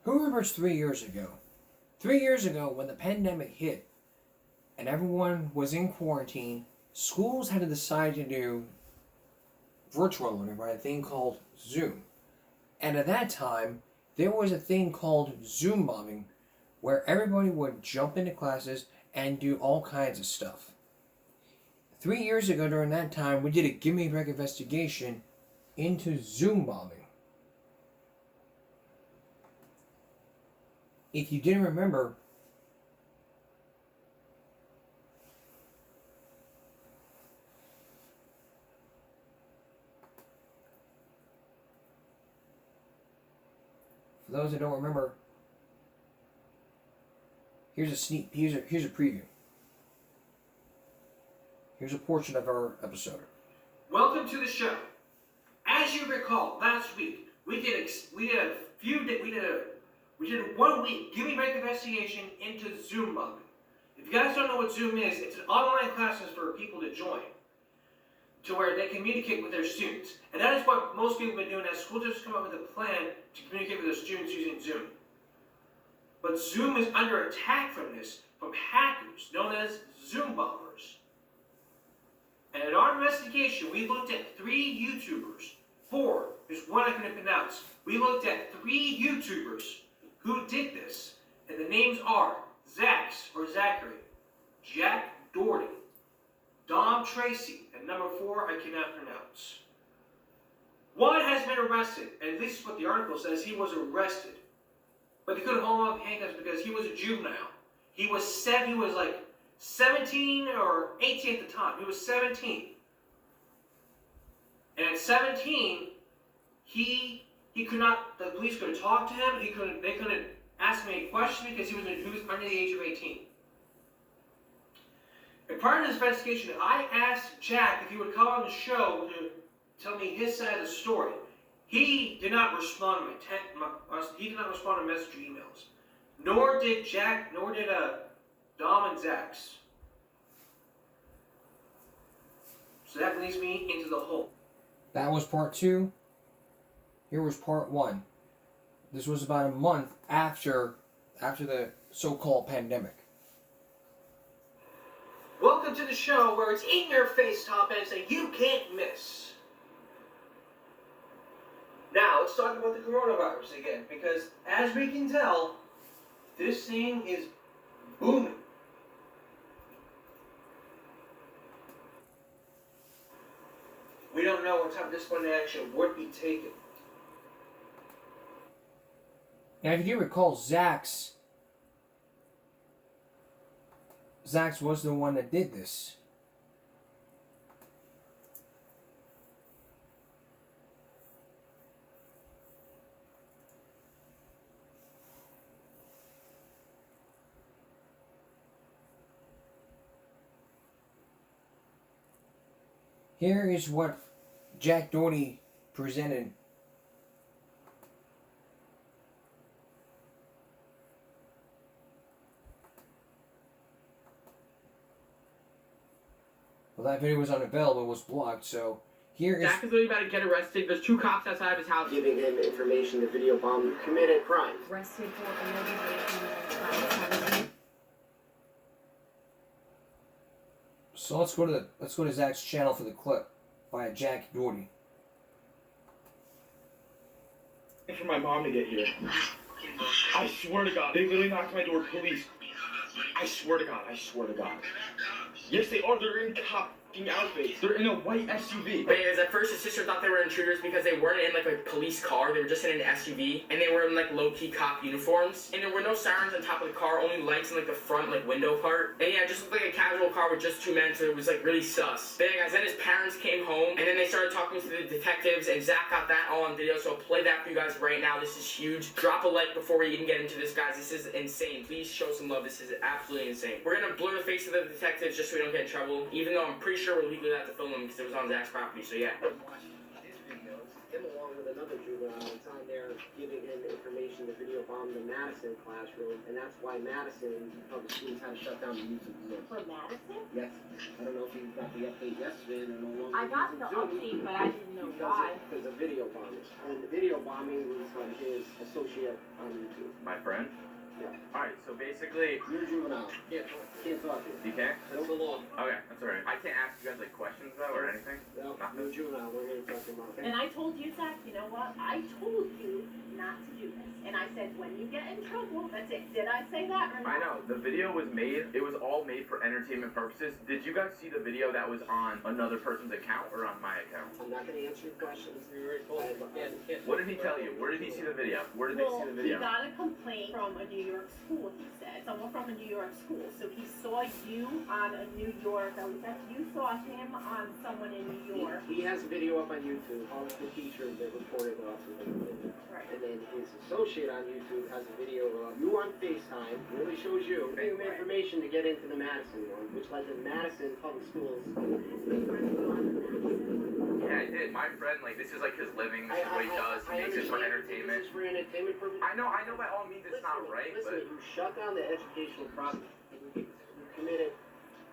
Who remembers 3 years ago? 3 years ago, when the pandemic hit and everyone was in quarantine, schools had to decide to do virtual learning by a thing called Zoom. And at that time, there was a thing called Zoom bombing, where everybody would jump into classes and do all kinds of stuff. 3 years ago, during that time, we did a Give Me a Break investigation into Zoom bombing. If you didn't remember, for those that don't remember, here's a preview. Here's a portion of our episode. Welcome to the show. As you recall, last week we did 1 week Give Me a Break investigation into Zoom bombing. If you guys don't know what Zoom is, it's an online classes for people to join, to where they communicate with their students. And that is what most people have been doing as school districts come up with a plan to communicate with their students using Zoom. But Zoom is under attack from hackers known as Zoom bombers. And in our investigation, we looked at 3 YouTubers. 4, there's one I couldn't pronounce. We looked at 3 YouTubers who did this, and the names are Zachary, Jack Doherty, Dom Tracy, and number 4 I cannot pronounce. One has been arrested, and this is what the article says. He was arrested, but they couldn't hold him up in handcuffs because he was a juvenile. He was like 17 or 18 at the time. He was 17, and at 17, he could not. The police couldn't talk to him. They couldn't ask him any questions because he was under the age of 18. And prior to this investigation, I asked Jack if he would come on the show to tell me his side of the story. He did not respond to message emails. Nor did Jack. Nor did Dom and Zach's. So that leads me into the hole. That was part 2. Here was part 1. This was about a month after the so-called pandemic. Welcome to the show where it's in your face topics that you can't miss. Now, let's talk about the coronavirus again, because as we can tell, this thing is booming. We don't know what time this one action would be taken. Now, if you do recall, Zach's was the one that did this. Here is what Jack Doherty presented. Well, that video was unavailable, it was blocked, so here is... Jack is literally about to get arrested. There's 2 cops outside of his house giving him information the video bomb committed crime. Arrested for illegal. So let's go to Zach's channel for the clip by Jack Doherty. For my mom to get here. I swear to God, they literally knocked on my door, police. I swear to God. Yes, they are. They're in cop outfits. They're in a white SUV. Because at first his sister thought they were intruders because they weren't in like a police car. They were just in an SUV, and they were in like low-key cop uniforms. And there were no sirens on top of the car, only lights in like the front like window part. And yeah, it just looked like a casual car with just 2 men, so it was like really sus. But yeah, guys, then his parents came home, and then they started talking to the detectives, and Zach got that all on video. So I'll play that for you guys right now. This is huge. Drop a like before we even get into this, guys. This is insane. Please show some love. This is absolutely insane. We're gonna blur the face of the detectives just so we don't get in trouble, even though I'm pretty sure we're legally allowed to film them because it was on Zach's property, so yeah. Him along with another juvenile time there giving him information information, the video bombed the Madison classroom, and that's why Madison public schools had to shut down the YouTube Zoom. For Madison? Yes. I don't know if you got the update yesterday. They're no longer I got using the Zoom update, but I didn't know why. because of video bombing. And the video bombing was from his associate on YouTube. My friend? Yeah. Alright, so basically, You're a juvenile. Can't talk to you. you can't? That's the law. Okay, that's alright. I can't ask you guys like questions though or anything? No, Nothing? you're a juvenile. We're here to talk to your mom. And I told you, Zach, you know what? I told you not to do this. And I said, when you get in trouble, that's it. Did I say that or not? I know, the video was made, it was all made for entertainment purposes. Did you guys see the video that was on another person's account or on my account? I'm not going to answer your questions. What did he tell you? Where did he see the video? Where did they see the He video? got a complaint from a New York school, he said. Someone from a New York school. So he saw you on a New York, at least you saw him on someone in New York. He has a video up on YouTube. All of the teachers that reported off of him. Right. And then his associate on YouTube has a video of you on FaceTime. Really shows you. Giving him information to get into the Madison one, which led to Madison Public Schools. Yeah, I did. My friend, like, this is like his living, this is what he does. He makes it for entertainment. This is for entertainment purposes. I know by all means it's not right, but... You shut down the educational process. You committed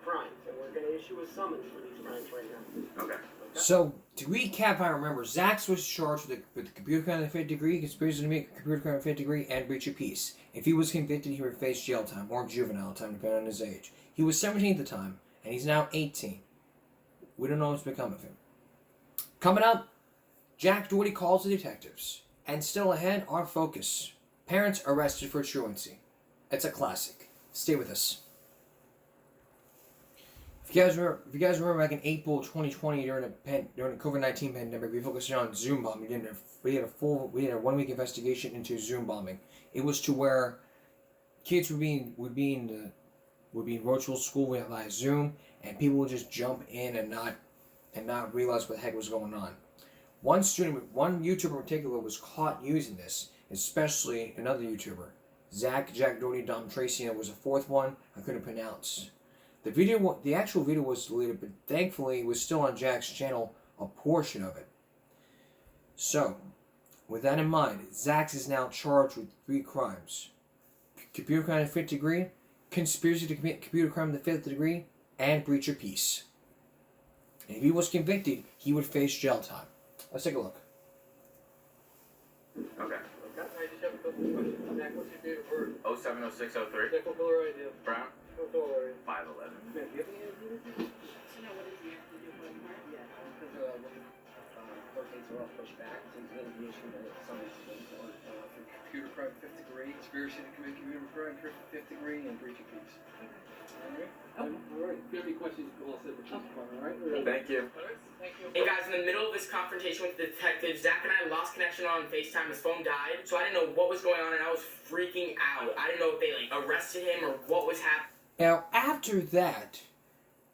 crimes, and we're going to issue a summons for these crimes right now. Okay. So, to recap, I remember, Zax was charged with the computer crime of the fifth degree, conspiracy to make a computer crime of the fifth degree, and breach of peace. If he was convicted, he would face jail time, or juvenile time, depending on his age. He was 17 at the time, and he's now 18. We don't know what's become of him. Coming up, Jack Doherty calls the detectives. And still ahead, our focus. Parents arrested for truancy. It's a classic. Stay with us. If you guys remember back in April 2020 during the COVID-19 pandemic, we focused on Zoom bombing. We had a 1-week investigation into Zoom bombing. It was to where kids would be in virtual school via Zoom, and people would just jump in and not realize what the heck was going on. One YouTuber in particular was caught using this, especially another YouTuber, Jack Doherty, Dom Tracy, and there was a fourth one I couldn't pronounce. The actual video was deleted, but thankfully it was still on Jack's channel, a portion of it. So, with that in mind, Zax is now charged with 3 crimes. Computer crime of the 5th degree, conspiracy to commit computer crime of the 5th degree, and breach of peace. And if he was convicted, he would face jail time. Let's take a look. Okay. I just have a couple of questions. Zach, what's your date of birth? 070603. Zach, what color are you? Brown. What color are you? 5'11". Smith, do you have any identity? Yeah, because court dates are all pushed back, so he's going to be issued a summons for Computer crime 5th degree, conspiracy to commit computer crime 5th degree, and breach of peace. Alright. If you have any questions, we'll say the police department, alright? Thank you. Hey guys, in the middle of this confrontation with the detective, Zach and I lost connection on FaceTime. His phone died, so I didn't know what was going on, and I was freaking out. I didn't know if they arrested him or what was happening. Now, after that,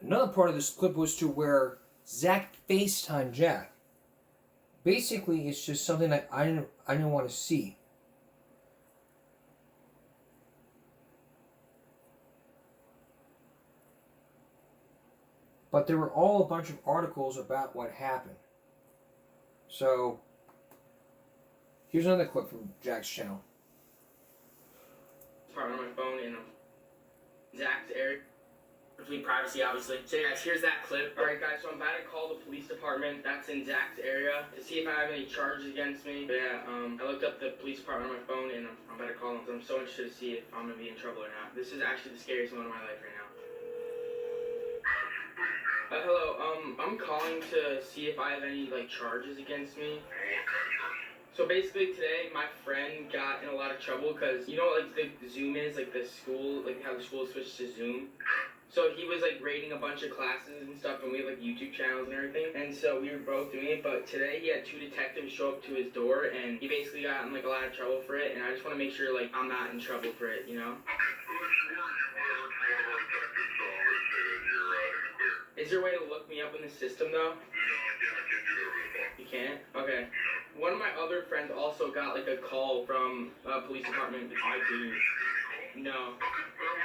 another part of this clip was to where Zach FaceTimed Jack. Basically, it's just something that I didn't want to see. But there were all a bunch of articles about what happened. So, here's another clip from Jack's channel. Part on my phone in Zach's area. Complete privacy, obviously. So yeah, guys, here's that clip. Alright guys, so I'm about to call the police department that's in Zach's area to see if I have any charges against me. But yeah, I looked up the police department on my phone and I'm about to call them because I'm so interested to see if I'm going to be in trouble or not. This is actually the scariest moment of my life right now. Hello, I'm calling to see if I have any, charges against me. So basically today, my friend got in a lot of trouble because, you know what, the Zoom is, the school, how the school switched to Zoom? So he was, rating a bunch of classes and stuff, and we have, YouTube channels and everything, and so we were both doing it, but today he had 2 detectives show up to his door, and he basically got in, a lot of trouble for it, and I just want to make sure, I'm not in trouble for it, you know? Is there a way to look me up in the system, though? You can't? Okay. One of my other friends also got, a call from a police department. I do. No.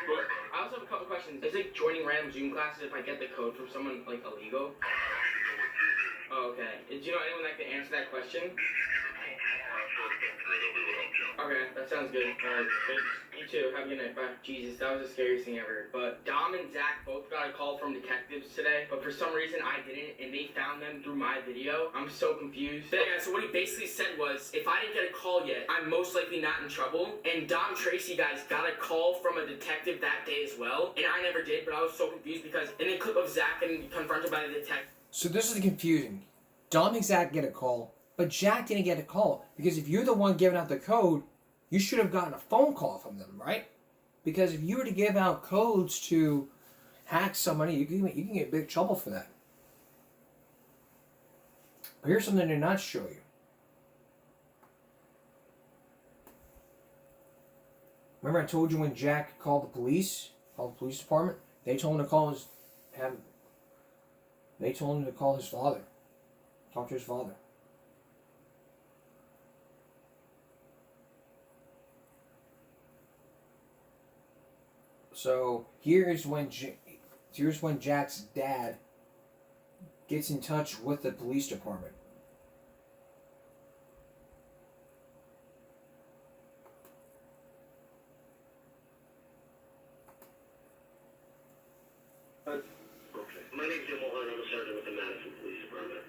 But I also have a couple questions. Is, joining random Zoom classes if I get the code from someone, illegal? Oh, okay. Do you know anyone that can answer that question? Okay, that's sounds good. Alright, you too. Have a good night. Bye. Jesus, that was the scariest thing ever. But Dom and Zach both got a call from detectives today, but for some reason I didn't, and they found them through my video. I'm so confused. But yeah, so what he basically said was, if I didn't get a call yet, I'm most likely not in trouble. And Dom Tracy, guys, got a call from a detective that day as well, and I never did, but I was so confused because in the clip of Zach getting confronted by the detective. So this is confusing. Dom and Zach get a call, but Jack didn't get a call, because if you're the one giving out the code, you should have gotten a phone call from them, right? Because if you were to give out codes to hack somebody, you can get in big trouble for that. But here's something to not show you. Remember I told you when Jack called the police department? They told him to call his father. Talk to his father. So here's when Jack's dad gets in touch with the police department. My name's Jim Mulholland. I'm a sergeant with the Madison Police Department.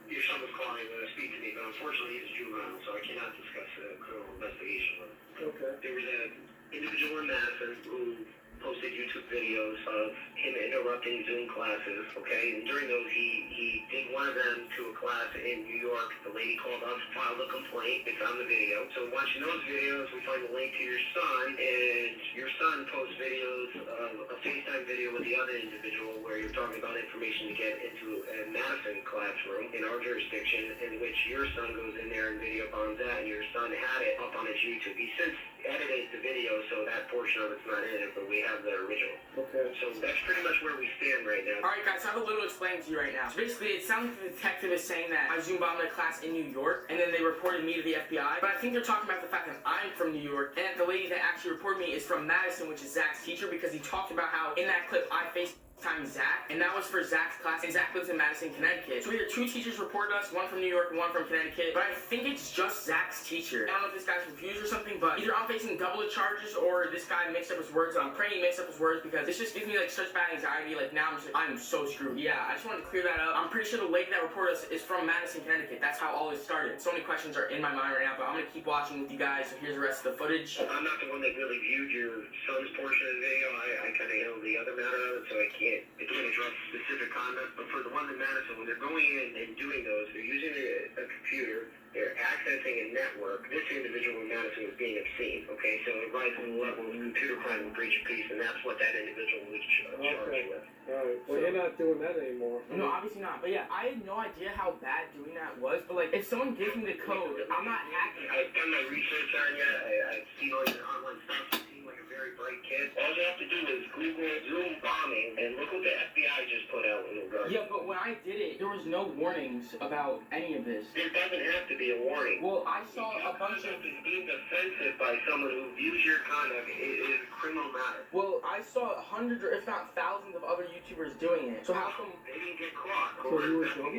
Your son was calling to speak to me, but unfortunately he's a juvenile, so I cannot discuss the criminal investigation with him. Okay. There was an individual in Madison who posted YouTube videos of him interrupting Zoom classes, okay? And during those, he did one of them to a class in New York. The lady called up, filed a complaint. It's on the video. So watching those videos, we find a link to your son, and your son posts videos of a FaceTime video with the other individual where you're talking about information to get into a Madison classroom in our jurisdiction, in which your son goes in there and video bombs that, and your son had it up on his YouTube. He since edited the video, so that portion of it's not in it, but we have the original. Okay. So that's pretty much where we stand right now. Alright guys, so I have a little to explain to you right now. So basically, it sounds like the detective is saying that I Zoom bombed a class in New York, and then they reported me to the FBI. But I think they're talking about the fact that I'm from New York, and that the lady that actually reported me is from Madison, which is Zach's teacher, because he talked about how in that clip I faced Zach, and that was for Zach's class, and Zach lives in Madison, Connecticut. So either two teachers reported us, one from New York and one from Connecticut, but I think it's just Zach's teacher. I don't know if this guy's confused or something, but either I'm facing double the charges or this guy mixed up his words, and I'm praying he mixed up his words because this just gives me like such bad anxiety. Like now I'm so screwed. Yeah, I just wanted to clear that up. I'm pretty sure the lady that reported us is from Madison, Connecticut. That's how all this started. So many questions are in my mind right now, but I'm gonna keep watching with you guys. So here's the rest of the footage. I'm not the one that really viewed your son's portion of the video. I kind of handled the other matter of it, so I can't address specific comments. But for the one in Madison, when they're going in and doing those, they're using a computer, they're accessing a network. This individual in Madison was being obscene, okay? So it rises to the level of computer crime and breach of peace, and that's what that individual was charged with. Alright, well, you're not doing that anymore. No, obviously not. But yeah, I had no idea how bad doing that was. But like, if someone gives me the code, I'm not hacking. I've done my research on you. I've seen all your online stuff. You seem like a very bright kid. All you have to do is Google Zoom bombing and look what the FBI just put out in regard. Yeah, but when I did it, there was no warnings about any of this. There doesn't have to be a warning. Well, I saw a bunch of... Being offensive by someone who views your conduct is a criminal matter. Well, I saw hundreds or if not thousands of other YouTubers doing it. So how come... They didn't get caught. So you were in trouble?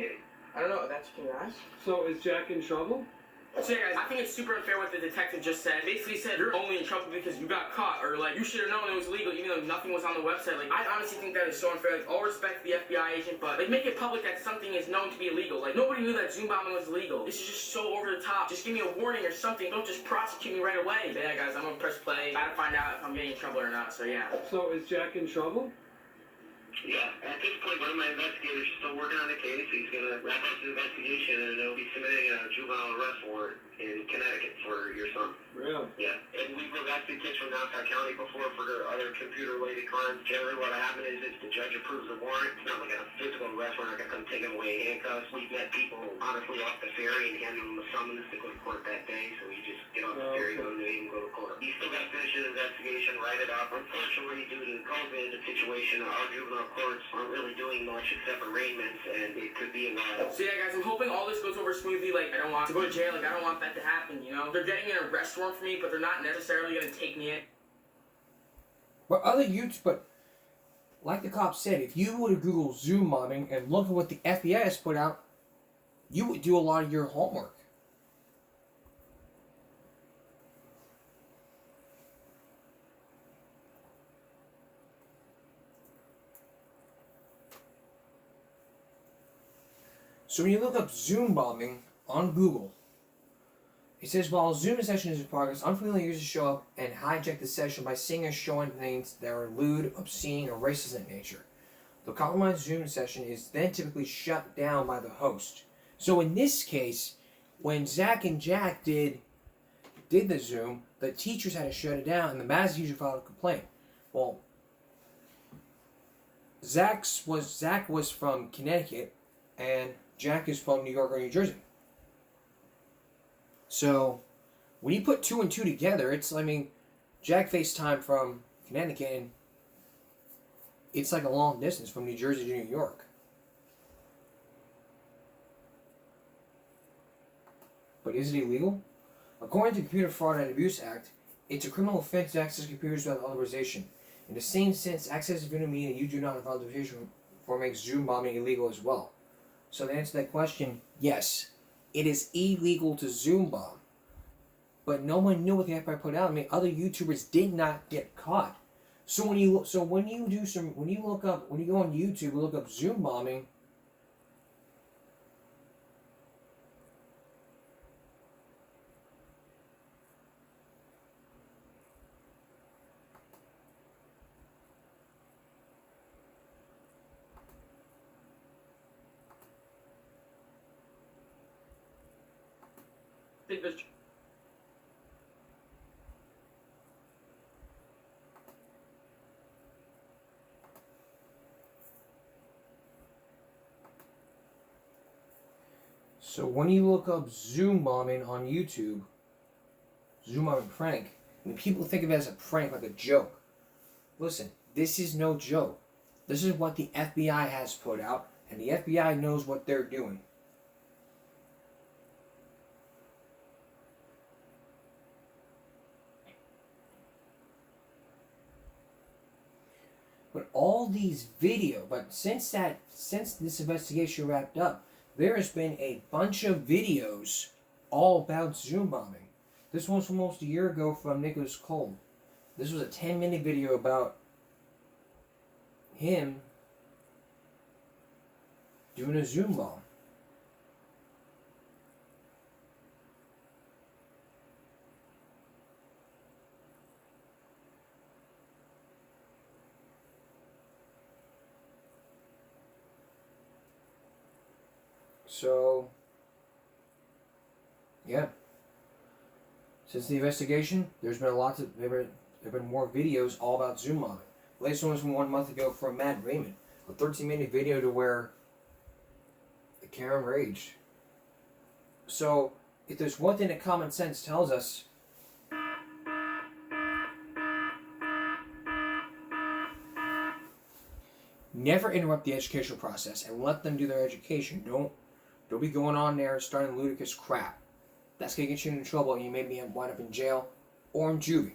I don't know, that's... Can you ask? So is Jack in trouble? So yeah, guys, I think it's super unfair what the detective just said. Basically said, you're only in trouble because you got caught, or like, you should have known it was illegal even though nothing was on the website. Like, I honestly think that is so unfair. Like, all respect to the FBI agent, but like, make it public that something is known to be illegal. Like, nobody knew that Zoom bombing was illegal. This is just so over the top. Just give me a warning or something. Don't just prosecute me right away. But yeah, guys, I'm gonna press play. Gotta find out if I'm getting in trouble or not, so yeah. So is Jack in trouble? Yeah, at this point, one of my investigators is still working on the case. He's going to wrap up the investigation, and they'll be submitting a juvenile arrest warrant in Connecticut for your son. Really? Yeah, and we've arrested kids from Nassau County before for other computer-related crimes. Generally, what happens is the judge approves the warrant. It's not like a physical arrest. We're not going to come take him away in handcuffs. We've met people, honestly, off the ferry and handed them a summons to go to court that day, so you just get off the ferry, go to New Haven, go to court. He's still got to finish his investigation, write it up. Unfortunately, due to COVID, the situation, our juvenile courts aren't really doing much except arraignments, and it could be a while. So yeah, guys, I'm hoping all this goes over smoothly. Like, I don't want to go to jail. Like, I don't want that to happen, you know? They're getting an arrest warrant for me, but they're not necessarily going to take me in. But like the cop said, if you would have Googled Zoom bombing and look at what the FBI has put out, you would do a lot of your homework. So when you look up Zoom bombing on Google, it says while Zoom session is in progress, unfamiliar users show up and hijack the session by seeing or showing things that are lewd, obscene, or racist in nature. The compromised Zoom session is then typically shut down by the host. So in this case, when Zach and Jack did the Zoom, the teachers had to shut it down, and the math teacher filed a complaint. Well, Zach was from Connecticut, and Jack is from New York or New Jersey. So when you put 2 and 2 together, Jack FaceTime from Connecticut, and it's like a long distance from New Jersey to New York. But is it illegal? According to the Computer Fraud and Abuse Act, it's a criminal offense to access computers without authorization. In the same sense, access to video media you do not have authorization for makes Zoom bombing illegal as well. So to answer that question, yes, it is illegal to Zoom bomb. But no one knew what the FBI put out. Other YouTubers did not get caught. So when you go on YouTube and look up Zoom bombing, think this. So when you look up Zoom bombing on YouTube, Zoom bombing prank, people think of it as a prank, like a joke. Listen, this is no joke. This is what the FBI has put out, and the FBI knows what they're doing. But since this investigation wrapped up, there has been a bunch of videos all about Zoom bombing. This one was from almost a year ago from Nicholas Cole. This was a 10-minute video about him doing a Zoom bomb. So, yeah. Since the investigation, there's been there have been more videos all about Zoom bombing. The latest one was from 1 month ago from Matt Raymond, a 13-minute video to where the camera raged. So, if there's one thing that common sense tells us, never interrupt the educational process and let them do their education. Don't be going on there starting ludicrous crap. That's going to get you in trouble, and you may wind up in jail or in juvie.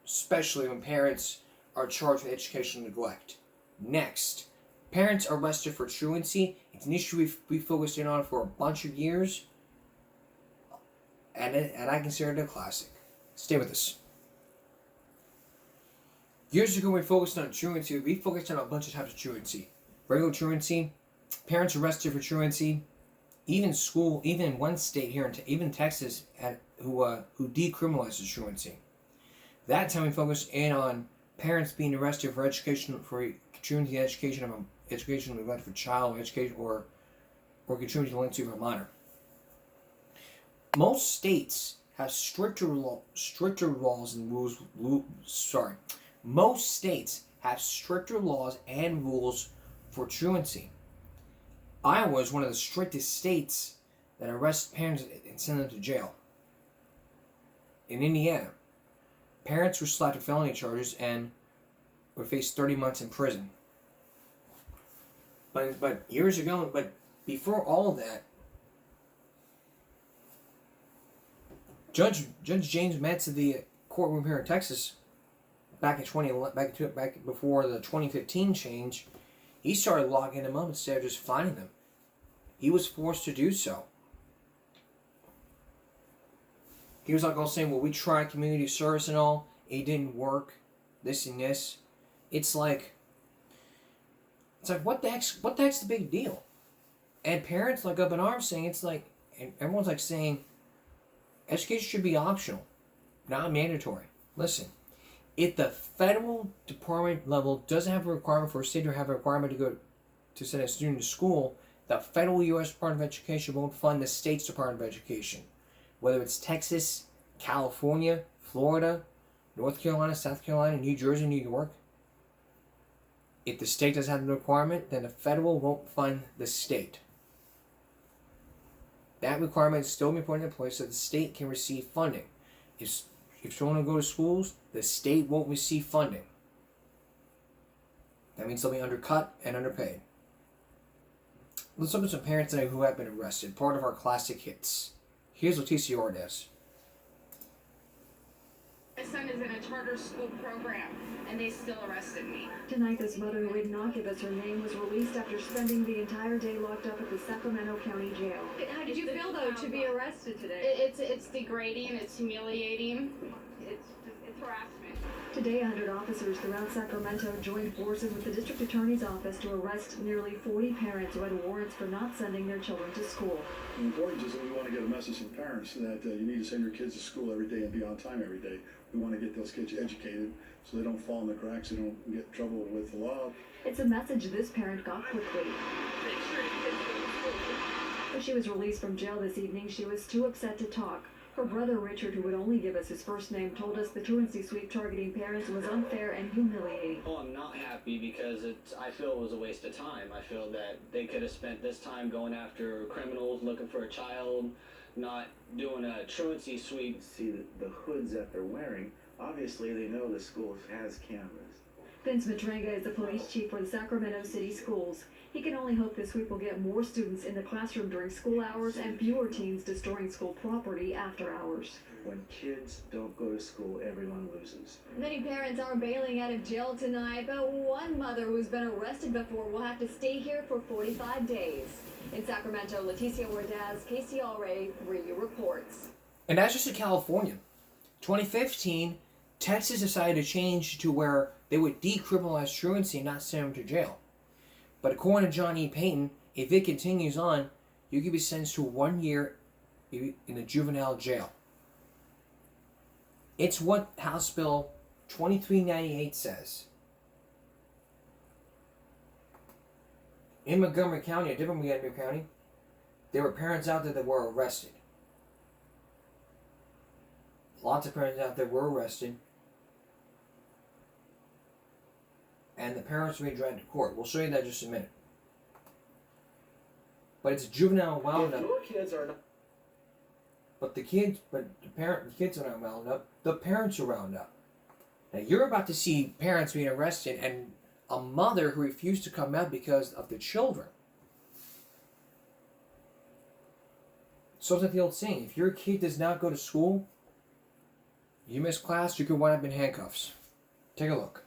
Especially when parents are charged with educational neglect. Next, parents arrested for truancy. It's an issue we focused in on for a bunch of years, and I consider it a classic. Stay with us. Years ago, we focused on truancy. We focused on a bunch of types of truancy. Regular truancy, parents arrested for truancy, even one state here, even Texas, who decriminalizes truancy. That time we focused in on parents being arrested for truancy educational neglect for child education or contributing to delinquency for a minor. Most states have stricter laws and rules. Most states have stricter laws and rules for truancy. Iowa is one of the strictest states that arrest parents and send them to jail. In Indiana, parents were slapped with felony charges and would face 30 months in prison. But years ago, but before all of that, Judge James Metz of the courtroom here in Texas, back before the 2015 change, he started locking them up instead of just fining them. He was forced to do so. He was all saying, well, we tried community service and all, it didn't work, this and this. It's like what the heck's the big deal? And parents like up in arms saying it's like, and everyone's like saying, education should be optional, not mandatory. Listen, if the federal department level doesn't have a requirement for a state to have a requirement to go to send a student to school, the federal U.S. Department of Education won't fund the state's Department of Education. Whether it's Texas, California, Florida, North Carolina, South Carolina, New Jersey, New York, if the state doesn't have the requirement, then the federal won't fund the state. That requirement is still being put into place so the state can receive funding. If children go to schools, the state won't receive funding. That means they'll be undercut and underpaid. Let's look at some parents today who have been arrested. Part of our classic hits. Here's Leticia Ordaz. My son is in a charter school program, and they still arrested me. Tonight, this mother who would not give us her name was released after spending the entire day locked up at the Sacramento County Jail. How did you feel, though, to be arrested today? It's degrading, it's humiliating, it's harassment. Today, 100 officers throughout Sacramento joined forces with the district attorney's office to arrest nearly 40 parents who had warrants for not sending their children to school. The importance is that we want to get a message to parents that you need to send your kids to school every day and be on time every day. We want to get those kids educated so they don't fall in the cracks, they don't get in trouble with the law. It's a message this parent got quickly. When she was released from jail this evening, she was too upset to talk. Her brother Richard, who would only give us his first name, told us the truancy sweep targeting parents was unfair and humiliating. Well, I'm not happy because I feel it was a waste of time. I feel that they could have spent this time going after criminals, looking for a child, not doing a truancy sweep. See the hoods that they're wearing, obviously they know the school has cameras. Vince Matrenga is the police chief for the Sacramento City Schools. He can only hope the sweep will get more students in the classroom during school hours and fewer teens destroying school property after hours. When kids don't go to school, everyone loses. Many parents are bailing out of jail tonight, but one mother who's been arrested before will have to stay here for 45 days. In Sacramento, Leticia Ordaz, KCRA 3 reports. And that's just in California. 2015, Texas decided to change to where they would decriminalize truancy and not send them to jail. But according to John E. Payton, if it continues on, you could be sentenced to 1 year in a juvenile jail. It's what House Bill 2398 says. In Montgomery County, a different Montgomery County, there were parents out there that were arrested. Lots of parents out there were arrested. And the parents were being dragged to court. We'll show you that in just a minute. But it's a juvenile roundup. Your kids are not. But the kids are not wound up. The parents are wound up. Now you're about to see parents being arrested and a mother who refused to come out because of the children. So it's like the old saying: if your kid does not go to school, you miss class, you could wind up in handcuffs. Take a look.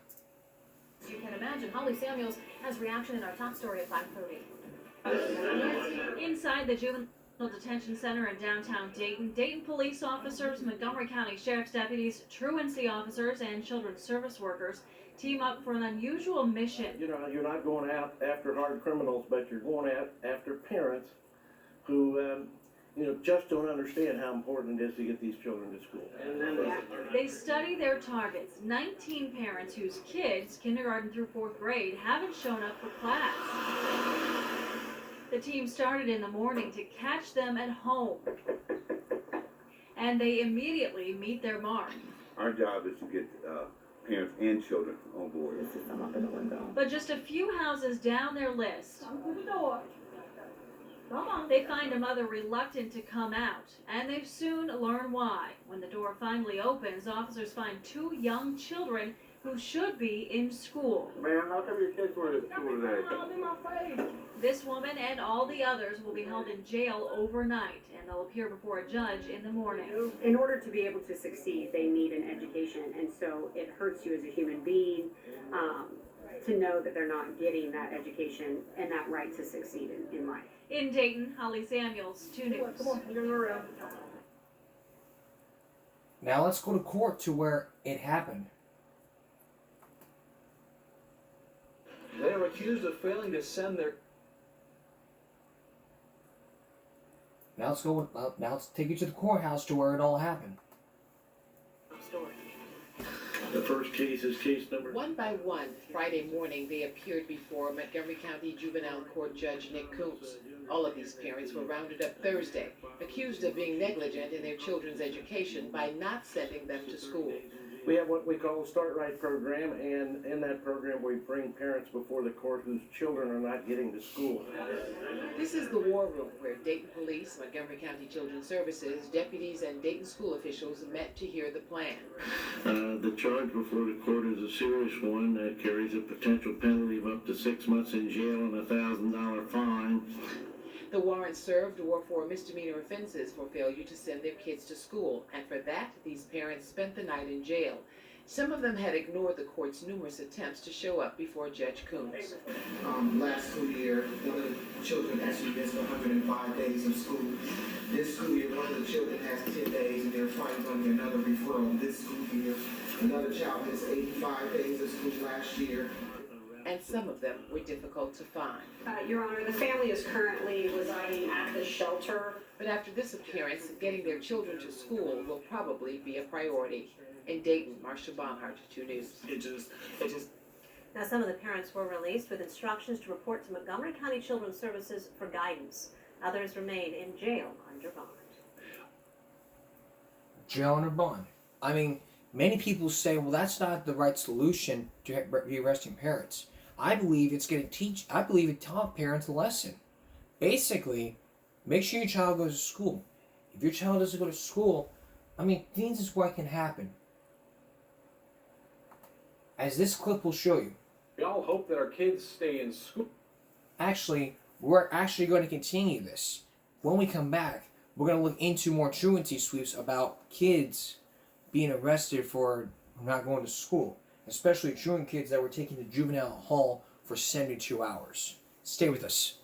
You can imagine, Holly Samuels has reaction in our top story at 5:30. Inside the juvenile detention center in downtown Dayton, Dayton police officers, Montgomery County Sheriff's deputies, truancy officers, and children's service workers team up for an unusual mission. You know, you're not going out after hard criminals, but you're going out after parents who, just don't understand how important it is to get these children to school. They study their targets. 19 parents whose kids, kindergarten through 4th grade, haven't shown up for class. The team started in the morning to catch them at home. And they immediately meet their mark. Our job is to get parents and children on board. But just a few houses down their list, they find a mother reluctant to come out, and they soon learn why. When the door finally opens, officers find 2 young children who should be in school. Man, how come your kids were at school today? This woman and all the others will be held in jail overnight, and they'll appear before a judge in the morning. In order to be able to succeed, they need an education, and so it hurts you as a human being to know that they're not getting that education and that right to succeed in life. In Dayton, Holly Samuels, 2 News. Come on, you're around. Now let's go to court to where it happened. They are accused of failing to send their Now let's go. Now let's take you to the courthouse to where it all happened. The first case is case number. One by one, Friday morning, they appeared before Montgomery County Juvenile Court Judge Nick Coombs. All of these parents were rounded up Thursday, accused of being negligent in their children's education by not sending them to school. We have what we call a Start Right program, and in that program we bring parents before the court whose children are not getting to school. This is the war room where Dayton Police, Montgomery County Children's Services, deputies, and Dayton school officials met to hear the plan. The charge before the court is a serious one that carries a potential penalty of up to 6 months in jail and a $1,000 fine. The warrants served were for misdemeanor offenses for failure to send their kids to school, and for that, these parents spent the night in jail. Some of them had ignored the court's numerous attempts to show up before Judge Coombs. Last school year, one of the children actually missed 105 days of school. This school year, one of the children has 10 days, and they're fighting on another referral this school year. Another child missed 85 days of school last year. And some of them were difficult to find. Your Honor, the family is currently residing at the shelter. But after this appearance, getting their children to school will probably be a priority. In Dayton, Marcia Bonhart, 2 News. It just. Now, some of the parents were released with instructions to report to Montgomery County Children's Services for guidance. Others remain in jail under bond. Jail under bond. I mean, many people say, well, that's not the right solution to be arresting parents. I believe it taught parents a lesson. Basically, make sure your child goes to school. If your child doesn't go to school, I mean, things is what can happen. As this clip will show you. We all hope that our kids stay in school. Actually, we're actually going to continue this. When we come back, we're going to look into more truancy sweeps about kids being arrested for not going to school. Especially truant kids that were taken to juvenile hall for 72 hours. Stay with us.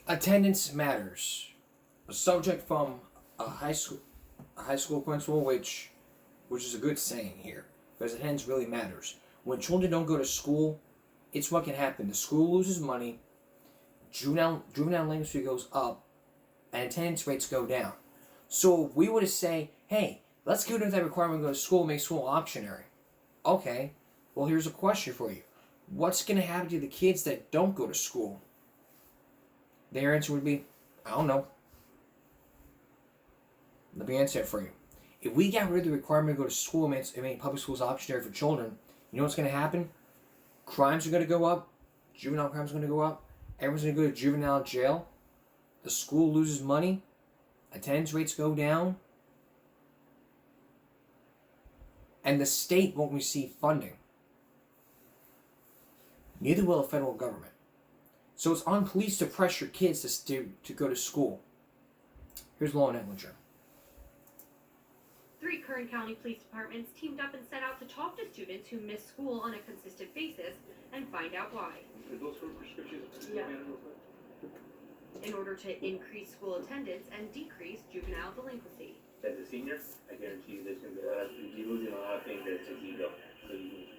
Attendance matters. A subject from a high school principal, which is a good saying here, because attendance really matters. When children don't go to school, it's what can happen. The school loses money, juvenile delinquency goes up, and attendance rates go down. So if we were to say, hey, let's get rid of that requirement to go to school, make school optionary. Okay, well here's a question for you. What's going to happen to the kids that don't go to school? Their answer would be, I don't know. Let me answer it for you. If we got rid of the requirement to go to school and made public schools optionary for children, you know what's going to happen? Crimes are going to go up. Juvenile crimes are going to go up. Everyone's going to go to juvenile jail. The school loses money. Attendance rates go down. And the state won't receive funding. Neither will the federal government. So it's on police to pressure kids to go to school. Here's Lauren Etlinger. 3 Kern County Police Departments teamed up and set out to talk to students who miss school on a consistent basis and find out why. Those were prescriptions. Yeah. In order to increase school attendance and decrease juvenile delinquency. As a senior, I guarantee you there's going to be a lot of, you're losing a lot of things that's just ego.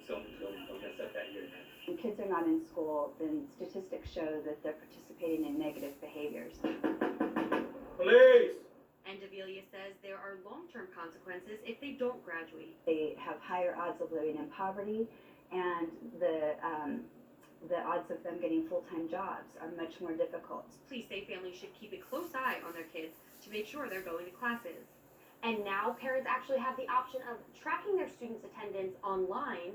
So don't mess up that year. When kids are not in school, then statistics show that they're participating in negative behaviors. Police! And Davilia says there are long-term consequences if they don't graduate. They have higher odds of living in poverty, and the odds of them getting full-time jobs are much more difficult. Police say families should keep a close eye on their kids to make sure they're going to classes. And now parents actually have the option of tracking their students' attendance online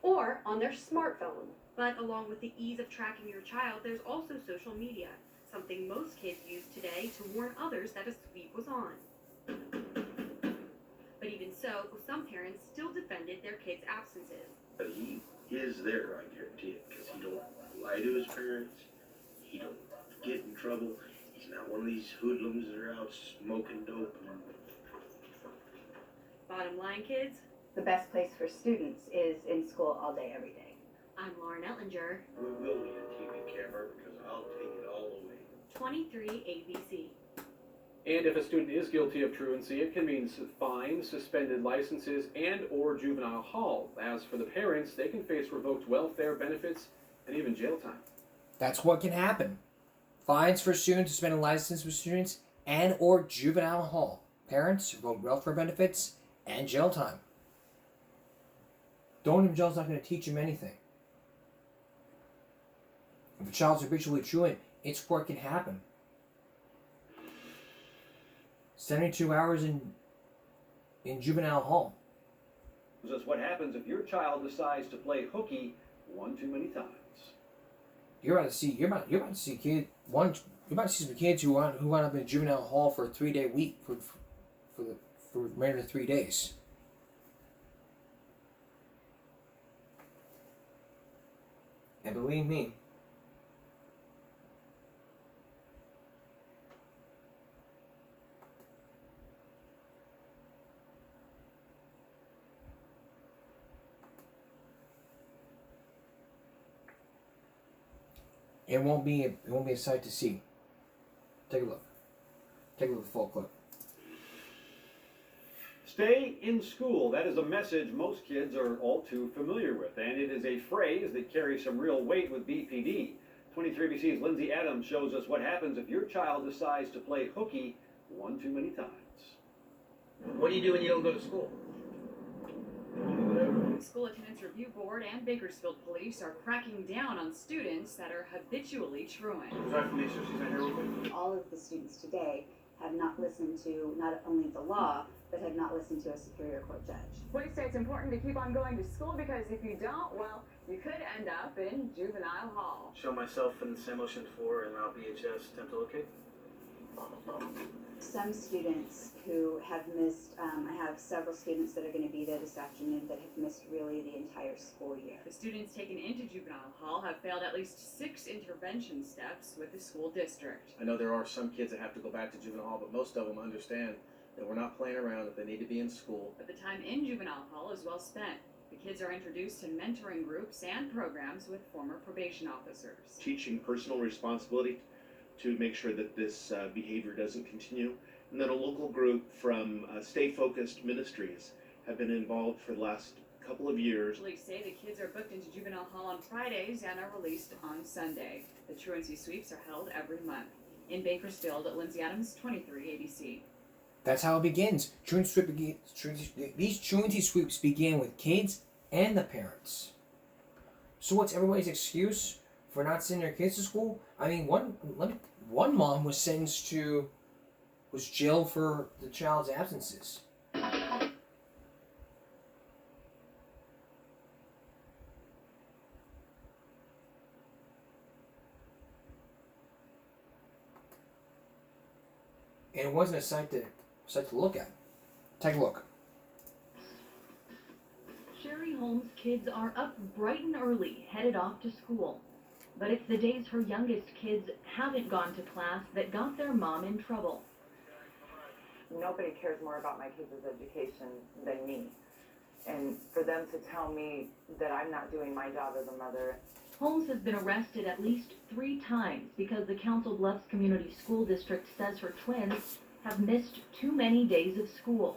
or on their smartphone. But along with the ease of tracking your child, there's also social media, something most kids use today to warn others that a sweep was on. But even so, some parents still defended their kids' absences. But he is there, I guarantee it, because he don't lie to his parents, he don't get in trouble, he's not one of these hoodlums that are out smoking dope. Bottom line, kids, The best place for students is in school all day, every day. I'm Lauren Etlinger, We will need a TV camera, because I'll take it all away. 23 ABC. And if a student is guilty of truancy, it can mean fines, suspended licenses, and or juvenile hall. As for the parents, they can face revoked welfare benefits and even jail time. That's what can happen. fines for students suspending license with students, and or juvenile hall. Parents, revoke welfare benefits, and jail time. Throwing him in jail is not going to teach him anything. If a child's habitually truant, it's what can happen. 72 hours in juvenile hall. This is what happens if your child decides to play hooky one too many times. You're about to see some kids who wound up in juvenile hall for a 3-day week for the remainder of 3 days. And believe me, it won't be a sight to see. Take a look. Take a look at the full clip. Stay in school. That is a message most kids are all too familiar with, and it is a phrase that carries some real weight with BPD. 23BC's Lindsay Adams shows us what happens if your child decides to play hooky one too many times. What do you do when you don't go to school? The School Attendance Review Board and Bakersfield Police are cracking down on students that are habitually truant. All of the students today have not listened to not only the law, but have not listened to a Superior Court judge. Police say it's important to keep on going to school because if you don't, well, you could end up in juvenile hall. Show myself in the Sam Ocean 4 and I'll BHS attempt to locate. Some students who have missed, I have several students that are going to be there this afternoon that have missed really the entire school year. The students taken into juvenile hall have failed at least 6 intervention steps with the school district. I know there are some kids that have to go back to juvenile hall, but most of them understand that we're not playing around, that they need to be in school. But the time in juvenile hall is well spent. The kids are introduced to mentoring groups and programs with former probation officers. Teaching personal responsibility to make sure that this behavior doesn't continue. And then a local group from Stay Focused Ministries have been involved for the last couple of years. Police say the kids are booked into juvenile hall on Fridays and are released on Sunday. The truancy sweeps are held every month. In Bakersfield, Lindsay Adams, 23 ABC. That's how it begins. These truancy sweeps begin with kids and the parents. So what's everybody's excuse for not sending their kids to school? I mean, one mom was jailed for the child's absences. And it wasn't a sight to look at. Take a look. Sherry Holmes' kids are up bright and early, headed off to school. But it's the days her youngest kids haven't gone to class that got their mom in trouble. Nobody cares more about my kids' education than me. And for them to tell me that I'm not doing my job as a mother. Holmes has been arrested at least 3 times because the Council Bluffs Community School District says her twins have missed too many days of school.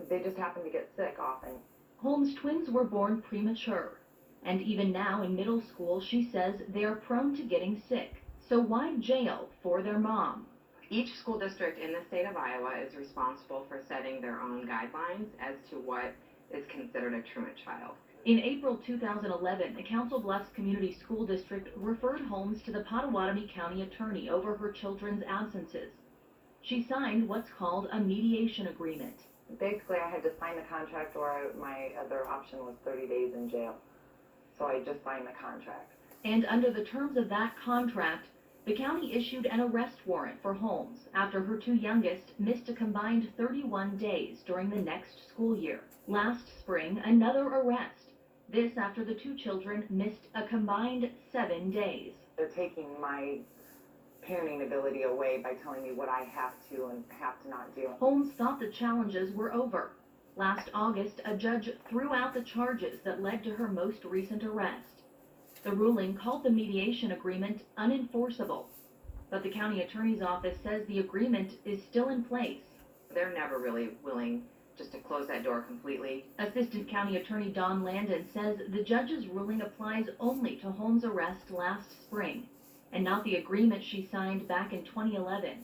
They just happen to get sick often. Holmes' twins were born premature. And even now in middle school, she says they are prone to getting sick. So why jail for their mom? Each school district in the state of Iowa is responsible for setting their own guidelines as to what is considered a truant child. In April 2011, the Council Bluffs Community School District referred Holmes to the Pottawatomie County Attorney over her children's absences. She signed what's called a mediation agreement. Basically, I had to sign the contract or my other option was 30 days in jail. So I just signed the contract. And under the terms of that contract, the county issued an arrest warrant for Holmes after her 2 youngest missed a combined 31 days during the next school year. Last spring, another arrest. This after the 2 children missed a combined 7 days. They're taking my parenting ability away by telling me what I have to and have to not do. Holmes thought the challenges were over. Last August, a judge threw out the charges that led to her most recent arrest. The ruling called the mediation agreement unenforceable, but the county attorney's office says the agreement is still in place. They're never really willing just to close that door completely. Assistant County Attorney Don Landon says the judge's ruling applies only to Holmes' arrest last spring. and not the agreement she signed back in 2011.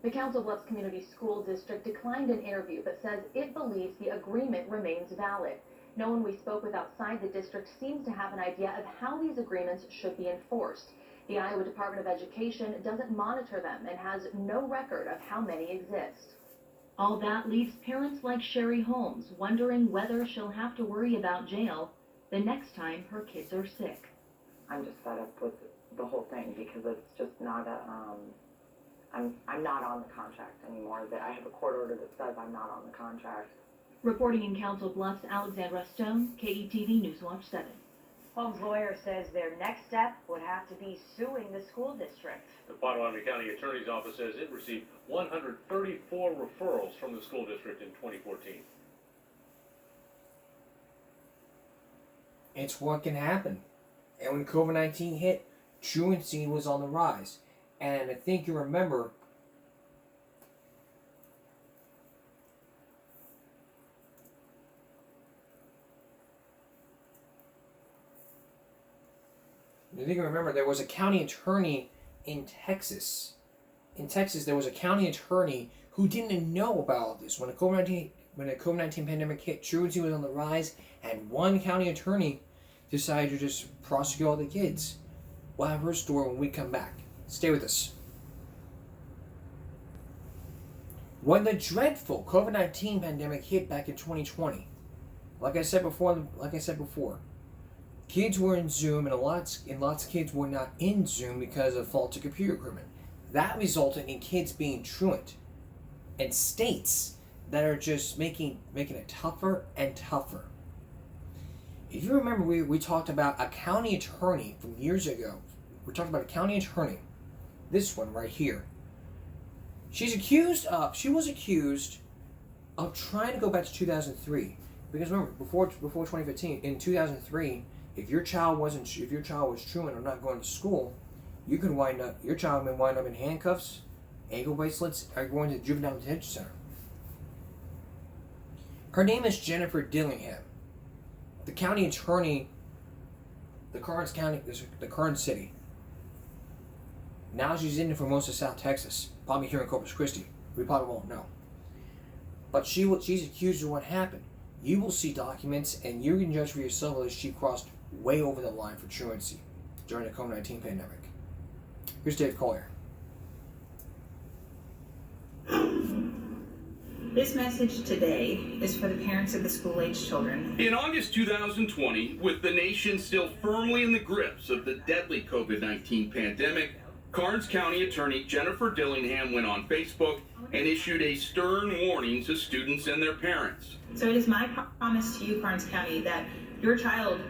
The Council Bluffs Community School District declined an interview but says it believes the agreement remains valid. No one we spoke with outside the district seems to have an idea of how these agreements should be enforced. The Iowa Department of Education doesn't monitor them and has no record of how many exist. All that leaves parents like Sherry Holmes wondering whether she'll have to worry about jail the next time her kids are sick. I'm just fed up with the whole thing because it's just not a, I'm not on the contract anymore. That I have a court order that says I'm not on the contract. Reporting in Council Bluffs, Alexandra Stone, KETV Newswatch 7. Holmes' lawyer says their next step would have to be suing the school district. The Potawatomi County Attorney's Office says it received 134 referrals from the school district in 2014. It's what can happen. And when COVID-19 hit, truancy was on the rise. And I think you remember there was a county attorney in Texas. In Texas, there was a county attorney who didn't know about all this. When the COVID-19 pandemic hit, truancy was on the rise, and one county attorney decided to just prosecute all the kids. We'll have her story when we come back. Stay with us. When the dreadful COVID-19 pandemic hit back in 2020, like I said before, kids were in Zoom, and lots of kids were not in Zoom because of faulty computer equipment. That resulted in kids being truant, and states that are just making it tougher and tougher. If you remember, we talked about a county attorney from years ago. We talked about a county attorney. This one right here. She was accused of trying to go back to 2003. Because remember, before 2015, in 2003, if your child was truant or not going to school, your child may wind up in handcuffs, ankle bracelets, or going to the juvenile detention center. Her name is Jennifer Dillingham. The county attorney, the current city. Now she's in for most of South Texas, probably here in Corpus Christi. We probably won't know. But she's accused of what happened. You will see documents, and you can judge for yourself whether she crossed way over the line for truancy during the COVID-19 pandemic. Here's Dave Collier. This message today is for the parents of the school-age children. In August 2020, with the nation still firmly in the grips of the deadly COVID-19 pandemic, Karnes County Attorney Jennifer Dillingham went on Facebook and issued a stern warning to students and their parents. So it is my promise to you, Karnes County, that your child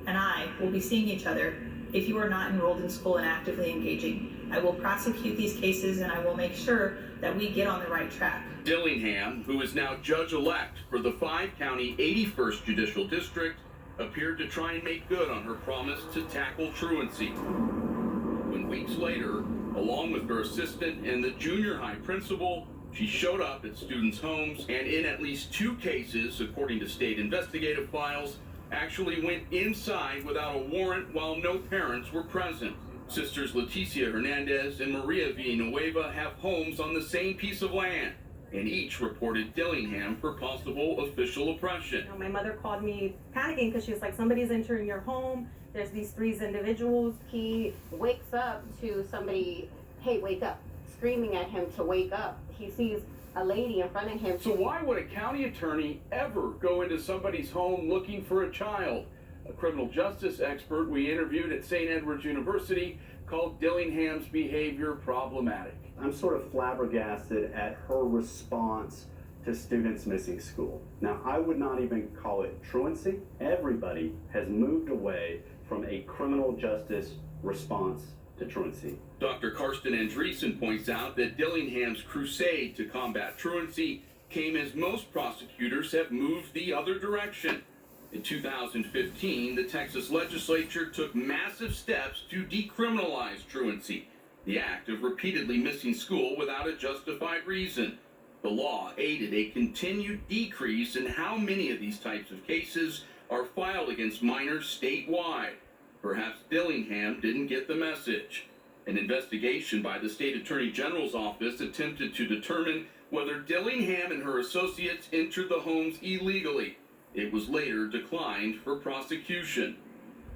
and I will be seeing each other if you are not enrolled in school and actively engaging. I will prosecute these cases, and I will make sure that we get on the right track. Dillingham, who is now judge-elect for the 5-county 81st Judicial District, appeared to try and make good on her promise to tackle truancy. When weeks later, along with her assistant and the junior high principal, she showed up at students' homes and in at least 2 cases, according to state investigative files, actually went inside without a warrant while no parents were present. Sisters Leticia Hernandez and Maria Villanueva have homes on the same piece of land, and each reported Dillingham for possible official oppression. You know, my mother called me panicking because she was like, somebody's entering your home. There's these 3 individuals. He wakes up to somebody, hey, wake up, screaming at him to wake up. He sees a lady in front of him. So why would a county attorney ever go into somebody's home looking for a child? A criminal justice expert we interviewed at St. Edward's University called Dillingham's behavior problematic. I'm sort of flabbergasted at her response to students missing school. Now, I would not even call it truancy. Everybody has moved away from a criminal justice response to truancy. Dr. Karsten Andreessen points out that Dillingham's crusade to combat truancy came as most prosecutors have moved the other direction. In 2015, the Texas legislature took massive steps to decriminalize truancy, the act of repeatedly missing school without a justified reason. The law aided a continued decrease in how many of these types of cases are filed against minors statewide. Perhaps Dillingham didn't get the message. An investigation by the state attorney general's office attempted to determine whether Dillingham and her associates entered the homes illegally. It was later declined for prosecution.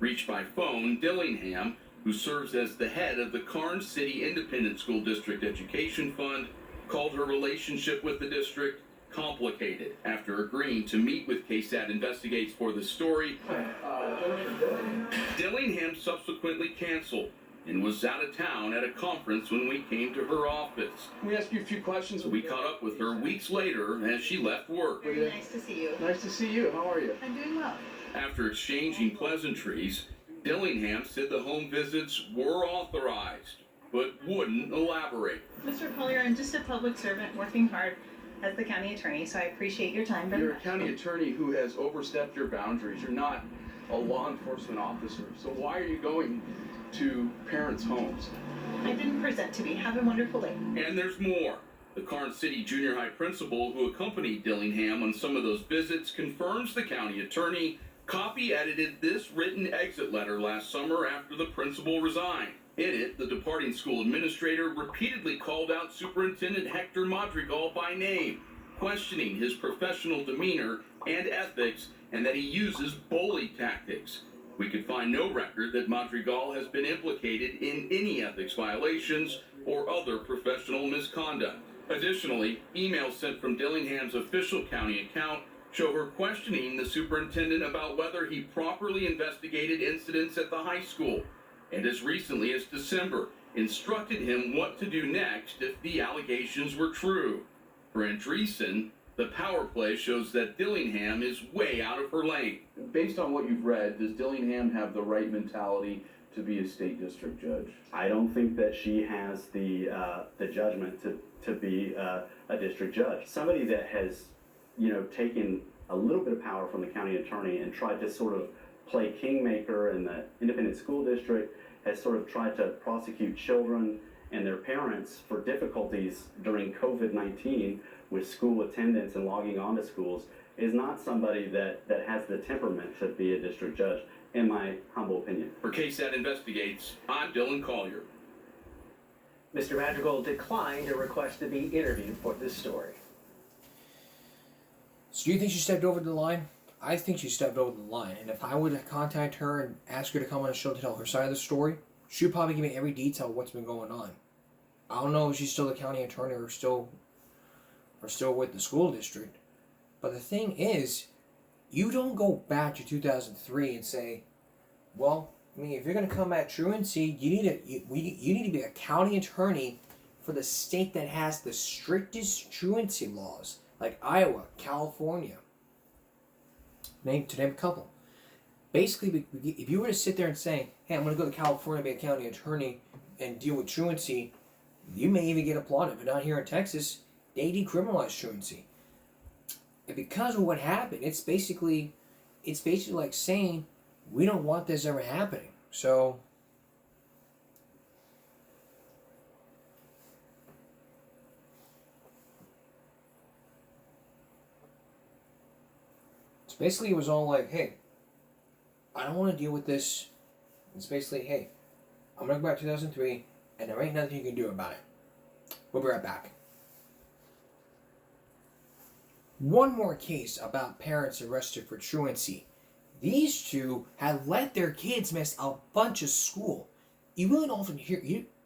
Reached by phone, Dillingham, who serves as the head of the Karnes City Independent School District Education Fund, called her relationship with the district complicated after agreeing to meet with KSAT Investigates for the story. Dillingham subsequently canceled and was out of town at a conference when we came to her office. Can we ask you a few questions? We caught up with her weeks later as she left work. Very nice to see you. Nice to see you. How are you? I'm doing well. After exchanging pleasantries, Dillingham said the home visits were authorized, but wouldn't elaborate. Mr. Collier, I'm just a public servant working hard as the county attorney, so I appreciate your time very You're a much. county attorney who has overstepped your boundaries. You're not a law enforcement officer. So why are you going to parents' homes? I didn't present to be. Have a wonderful day. And there's more. The Karnes City Junior High principal who accompanied Dillingham on some of those visits confirms the county attorney copy-edited this written exit letter last summer after the principal resigned. In it, the departing school administrator repeatedly called out Superintendent Hector Madrigal by name, questioning his professional demeanor and ethics, and that he uses bully tactics. We could find no record that Madrigal has been implicated in any ethics violations or other professional misconduct. Additionally, emails sent from Dillingham's official county account show her questioning the superintendent about whether he properly investigated incidents at the high school, and as recently as December, instructed him what to do next if the allegations were true. For Andreessen, the power play shows that Dillingham is way out of her lane. Based on what you've read, does Dillingham have the right mentality to be a state district judge? I don't think that she has the judgment to be a district judge. Somebody that has, taken a little bit of power from the county attorney and tried to sort of play kingmaker in the independent school district, has sort of tried to prosecute children and their parents for difficulties during COVID-19 with school attendance and logging on to schools, is not somebody that has the temperament to be a district judge, in my humble opinion. For KSAT Investigates, I'm Dylan Collier. Mr. Madrigal declined a request to be interviewed for this story. So do you think she stepped over the line? I think she stepped over the line, and if I would contact her and ask her to come on the show to tell her side of the story, she would probably give me every detail of what's been going on. I don't know if she's still the county attorney or still with the school district, but the thing is, you don't go back to 2003 and say, well, if you're going to come at truancy, you need to be a county attorney for the state that has the strictest truancy laws, like Iowa, California. To name a couple. Basically, if you were to sit there and say, hey, I'm going to go to California, be a county attorney, and deal with truancy, you may even get applauded. But not here in Texas, they decriminalize truancy. And because of what happened, it's basically like saying, we don't want this ever happening. So basically it was all like, hey, I don't want to deal with this. It's basically, hey, I'm going to go back to 2003, and there ain't nothing you can do about it. We'll be right back. One more case about parents arrested for truancy. These two had let their kids miss a bunch of school. You really don't often hear,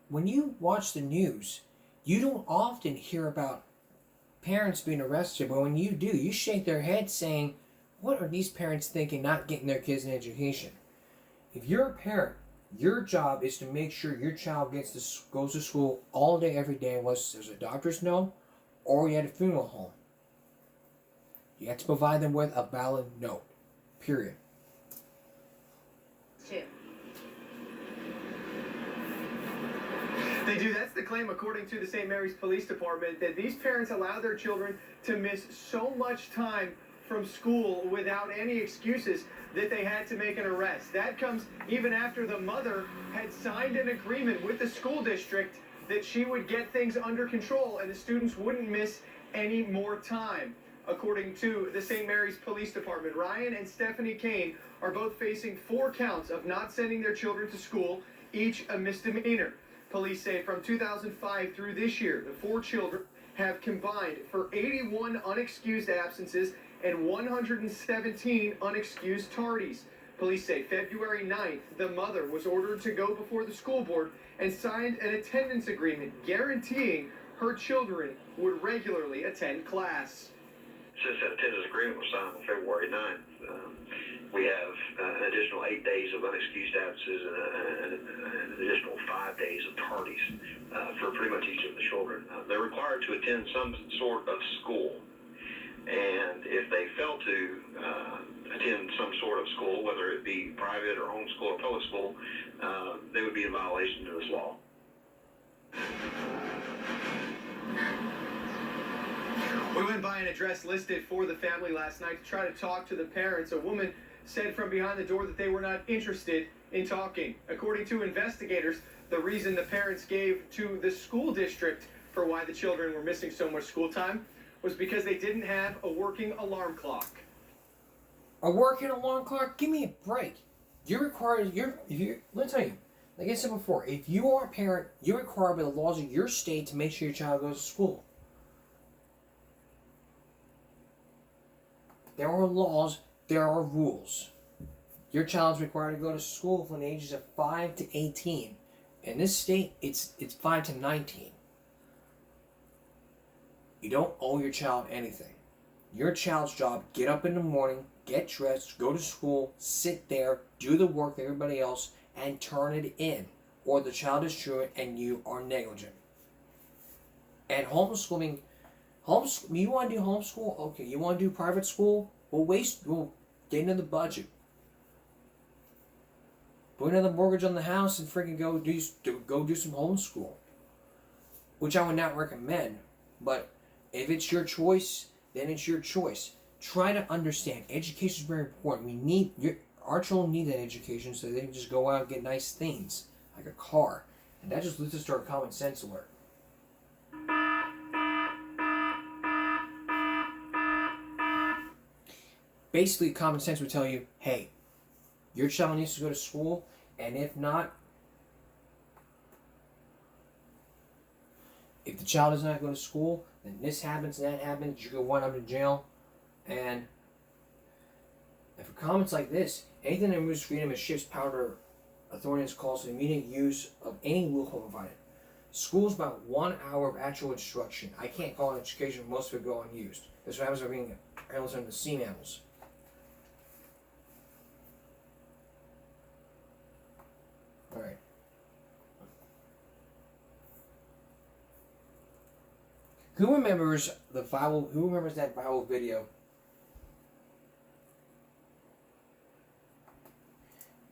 when you watch the news, you don't often hear about parents being arrested, but when you do, you shake their head saying, what are these parents thinking not getting their kids an education? If you're a parent, your job is to make sure your child goes to school all day, every day, unless there's a doctor's note or you're at a funeral home. You have to provide them with a valid note. Period. They do. That's the claim, according to the St. Mary's Police Department, that these parents allow their children to miss so much time from school without any excuses that they had to make an arrest. That comes even after the mother had signed an agreement with the school district that she would get things under control and the students wouldn't miss any more time. According to the St. Mary's Police Department, Ryan and Stephanie Kane are both facing 4 counts of not sending their children to school, each a misdemeanor. Police say from 2005 through this year, the 4 children have combined for 81 unexcused absences and 117 unexcused tardies. Police say February 9th, the mother was ordered to go before the school board and signed an attendance agreement guaranteeing her children would regularly attend class. Since that attendance agreement was signed on February 9th, we have an additional 8 days of unexcused absences and an additional 5 days of tardies for pretty much each of the children. They're required to attend some sort of school, and if they fail to attend some sort of school, whether it be private or homeschool or public school, they would be in violation of this law. We went by an address listed for the family last night to try to talk to the parents. A woman said from behind the door that they were not interested in talking. According to investigators, the reason the parents gave to the school district for why the children were missing so much school time was because they didn't have a working alarm clock. A working alarm clock? Give me a break. You're required, let me tell you, like I said before, if you are a parent, you're required by the laws of your state to make sure your child goes to school. There are laws, there are rules. Your child's required to go to school from the ages of 5 to 18. In this state, it's 5 to 19. You don't owe your child anything. Your child's job, get up in the morning, get dressed, go to school, sit there, do the work of everybody else, and turn it in. Or the child is truant and you are negligent. And homeschooling, you want to do homeschool? Okay. You want to do private school? We'll get into the budget. Put another mortgage on the house and freaking go do some homeschool. Which I would not recommend. But if it's your choice, then it's your choice. Try to understand. Education is very important. Our children need that education so they can just go out and get nice things. Like a car. And that just leads us to our common sense alert. Basically, common sense would tell you, hey, your child needs to go to school, and if not, if the child does not go to school, then this happens, that happens, you go wind up in jail, and for comments like this, anything that removes freedom and shifts power to authorities calls for immediate use of any loophole provided. School is about 1 hour of actual instruction. I can't call it education, most of it go unused. That's what happens by being animals under the sea mammals. Alright. Who remembers that viral video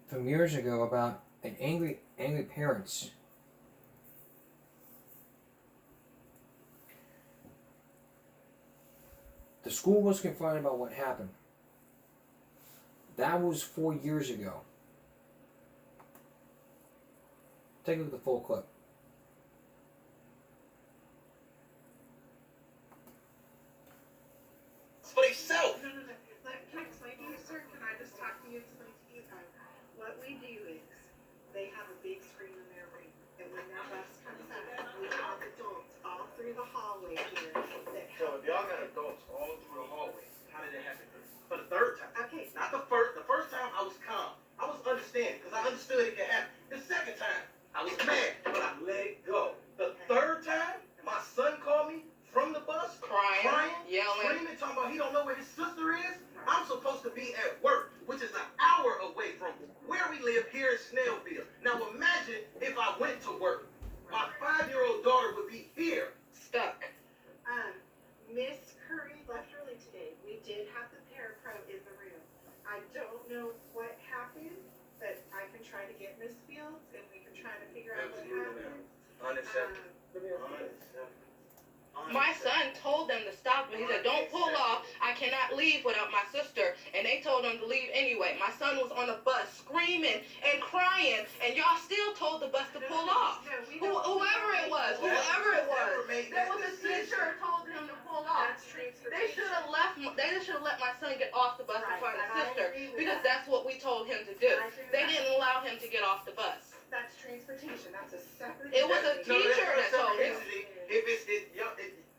from years ago about an angry parents the school was confronted about what happened. That was 4 years ago. Take a look at the full clip. For themselves. No. Can I explain to you, sir? Can I just talk to you? Explain to you? What we do is, they have a big screen in their room, and when that bus comes up, we have adults all through the hallway here that So if y'all got adults all through the hallway, how did it happen? For the third time. Okay. Not the first. The first time I was calm. I was understanding because I understood it could happen. The second time, I was mad, but I let it go. The third time, my son called me from the bus, crying, yelling, screaming, talking about he don't know where his sister is. I'm supposed to be at work, which is an hour away from where we live here in Snellville. Now imagine if I went to work. My 5-year-old daughter would be here, stuck. Miss Curry left early today. We did have the parapro in the room. I don't know what happened, but I can try to get Miss Fields and we can try to figure out what happened. Unacceptable. My son told them to stop, but he said, don't pull off. I cannot leave without my sister. And they told him to leave anyway. My son was on the bus screaming and crying, and y'all still told the bus to pull off. Whoever it was. There was a teacher who told him to pull off. They should have let my son get off the bus and find his sister, because that's what we told him to do. They didn't allow him to get off the bus. That's transportation. That's a separate. It was a entity. teacher that told him.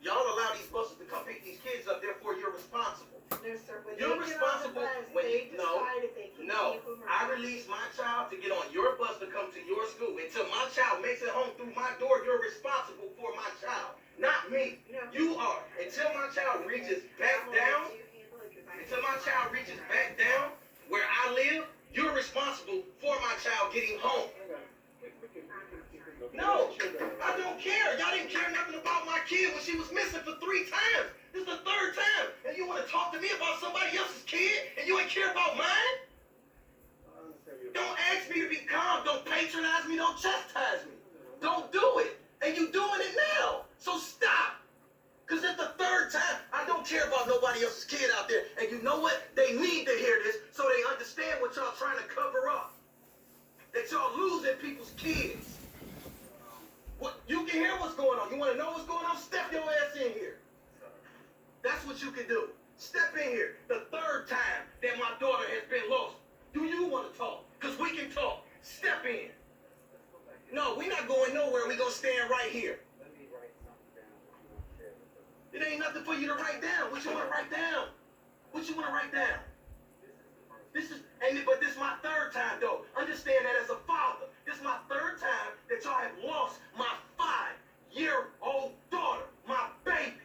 Y'all allow these buses to come pick these kids up, therefore you're responsible. No, sir. When You're they get on the responsible bus, when they you no, decide if they can no. keep them or I not. release my child to get on your bus to come to your school. Until my child makes it home through my door, you're responsible for my child, not me. No. You are. Until my child reaches back down, where I live, you're responsible for my child getting home. No, I don't care. Y'all didn't care nothing about my kid when she was missing for 3 times. This is the 3rd time. And you want to talk to me about somebody else's kid and you ain't care about mine? Don't ask me to be calm. Don't patronize me. Don't chastise me. Don't do it. And you doing it now. So stop. Because it's the 3rd time. I don't care about nobody else's kid out there. And you know what? They need to hear this so they understand what y'all trying to cover up. That y'all losing people's kids. What, you can hear what's going on. You want to know what's going on? Step your ass in here. That's what you can do. Step in here. The 3rd time that my daughter has been lost. Do you want to talk? Because we can talk. Step in. No, we're not going nowhere. We're going to stand right here. It ain't nothing for you to write down. What you want to write down? What you want to write down? But this is my 3rd time, though. Understand that as a father. This is my 3rd time that y'all have lost my 5-year-old daughter, my baby.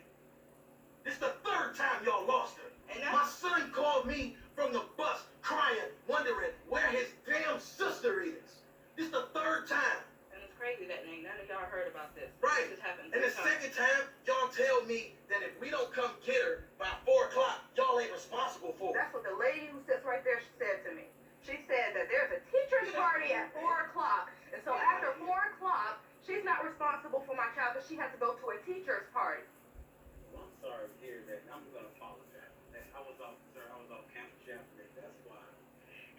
This is the 3rd time y'all lost her. My son called me from the bus crying, wondering where his damn sister is. This is the 3rd time. And it's crazy that none of y'all heard about this. Right. This happened And the 2nd time, y'all tell me that if we don't come get her by 4 o'clock, y'all ain't responsible for her. That's what the lady who sits right there said to me. She said that there's a teacher's party at 4 o'clock, and so after 4 o'clock, she's not responsible for my child because she has to go to a teacher's party. Well, I'm sorry to hear that. I'm going to apologize. I was off campus yesterday. That's why.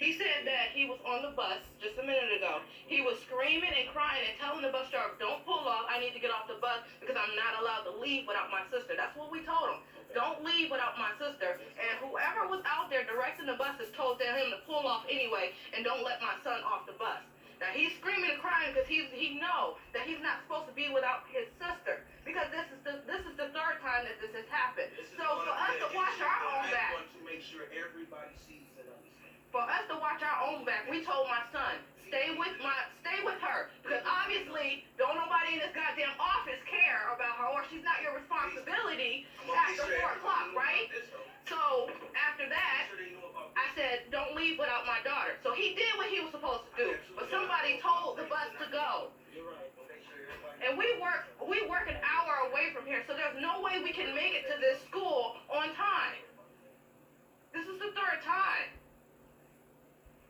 He said that he was on the bus just a minute ago. He was screaming and crying and telling the bus driver, "Don't pull off. I need to get off the bus because I'm not allowed to leave without my sister." That's what we told him. Okay. Don't leave without my sister. And whoever was out there directing the buses told him to pull off anyway and don't let my son off the bus. Now he's screaming and crying because he know that he's not supposed to be without his sister because this is the 3rd time that this has happened. So for us to watch our own back. I want to make sure everybody sees and understands. For us to watch our own back, we told my son, stay with her. Because obviously, don't nobody in this goddamn office care about her, or she's not your responsibility after 4 o'clock, right? So, after that, I said, don't leave without my daughter. So he did what he was supposed to do. But somebody told the bus to go. And we work an hour away from here, so there's no way we can make it to this school on time. This is the 3rd time.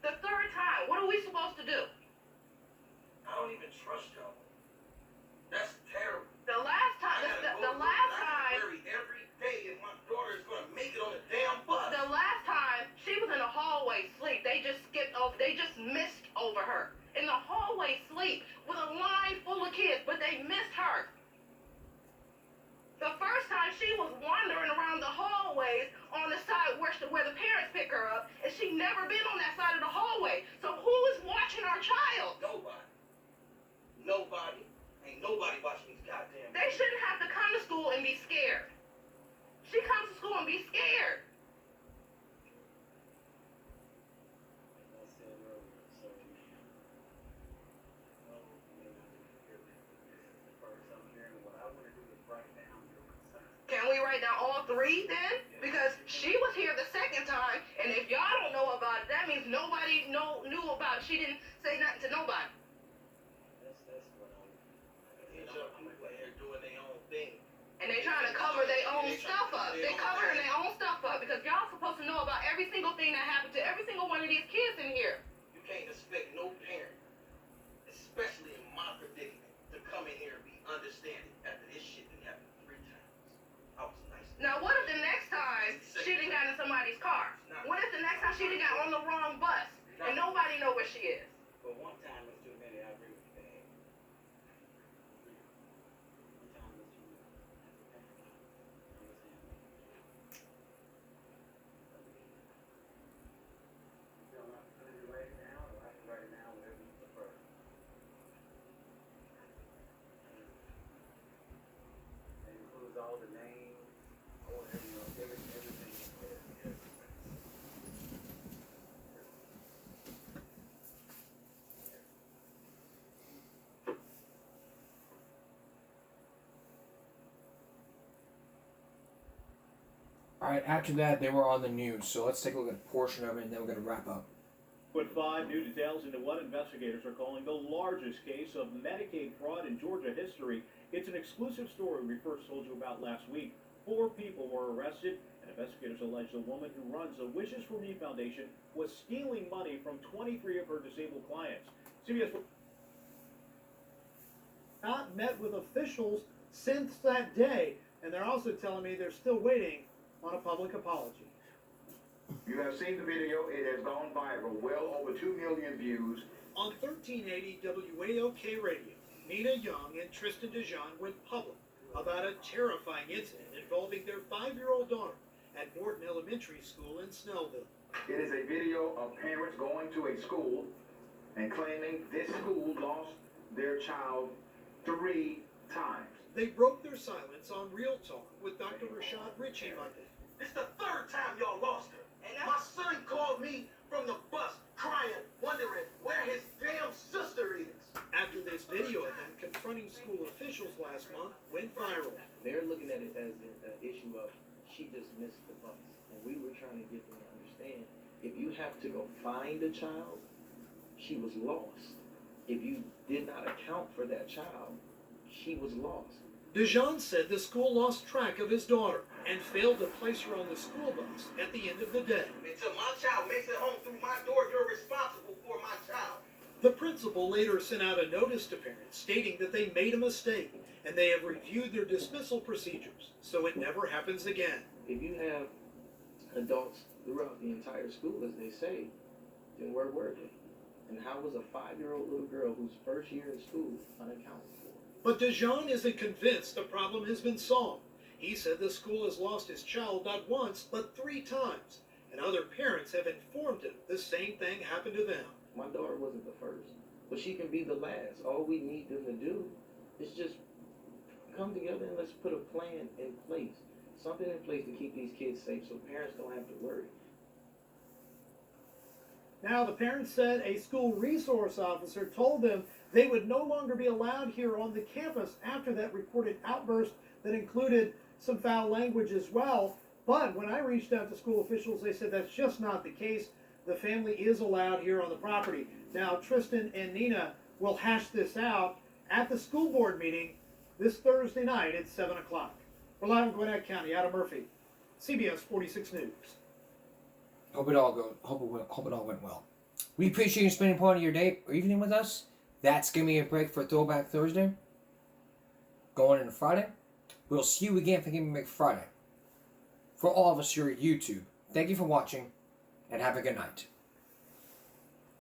The 3rd time. What are we supposed to do? I don't even trust y'all. That's terrible. The last time, worry every day if my daughter is gonna make it on the damn bus. The last time she was in the hallway sleep. They just missed over her. In the hallway sleep with a line full of kids, but they missed her. The first time she was wandering around the hallways on the side where the parents pick her up, and she never been on that side of the hallway. So who is watching our child? Nobody. Ain't nobody watching these goddamn. They shouldn't have to come to school and be scared. She comes to school and be scared. Can we write down all 3 then? Because she was here the 2nd time, and if y'all don't know about it, that means nobody knew about it. She didn't say nothing to nobody. They're doing their own thing. And they trying to cover their own stuff up. They covering their own stuff up because y'all supposed to know about every single thing that happened to every single one of these kids in here. You can't expect no parent, especially in my predicament, to come in here and be understanding after this shit done happened 3 times. I was nice. Now what if the next time she done got in somebody's car? What if the next time she done got on the wrong bus and nobody know where she is? But one time was too many. I agree with you. Alright, after that, they were on the news, so let's take a look at a portion of it, and then we're going to wrap up. Put 5 new details into what investigators are calling the largest case of Medicaid fraud in Georgia history. It's an exclusive story we first told you about last week. 4 people were arrested, and investigators allege the woman who runs the Wishes for Me Foundation was stealing money from 23 of her disabled clients. CBS not met with officials since that day, and they're also telling me they're still waiting on a public apology. You have seen the video. It has gone viral. Well over 2 million views. On 1380 WAOK radio, Nina Young and Tristan DeJean went public about a terrifying incident involving their 5-year-old daughter at Morton Elementary School in Snellville. It is a video of parents going to a school and claiming this school lost their child 3 times. They broke their silence on Real Talk with Dr. Rashad Ritchie Monday. It's the 3rd time y'all lost her. And my son called me from the bus crying, wondering where his damn sister is. After this video of them confronting school officials last month went viral. They're looking at it as an issue of she just missed the bus. And we were trying to get them to understand, if you have to go find a child, she was lost. If you did not account for that child, she was lost. DeJean said the school lost track of his daughter and failed to place her on the school bus at the end of the day. Until my child makes it home through my door, you're responsible for my child. The principal later sent out a notice to parents stating that they made a mistake and they have reviewed their dismissal procedures so it never happens again. If you have adults throughout the entire school, as they say, then where were they? And how was a 5-year-old little girl whose first year in school unaccounted for? But DeJean isn't convinced the problem has been solved. He said the school has lost his child not once, but 3 times. And other parents have informed him the same thing happened to them. My daughter wasn't the first, but she can be the last. All we need them to do is just come together and let's put a plan in place. Something in place to keep these kids safe so parents don't have to worry. Now, the parents said a school resource officer told them they would no longer be allowed here on the campus after that reported outburst that included some foul language as well. But when I reached out to school officials, they said that's just not the case. The family is allowed here on the property. Now, Tristan and Nina will hash this out at the school board meeting this Thursday night at 7 o'clock. We're live in Gwinnett County. Adam Murphy, CBS 46 News. Hope it all went well. We appreciate you spending part of your day or evening with us. That's giving me a break for Throwback Thursday. Going into Friday. We'll see you again for Give Me a Break Friday. For all of us here at YouTube, thank you for watching and have a good night.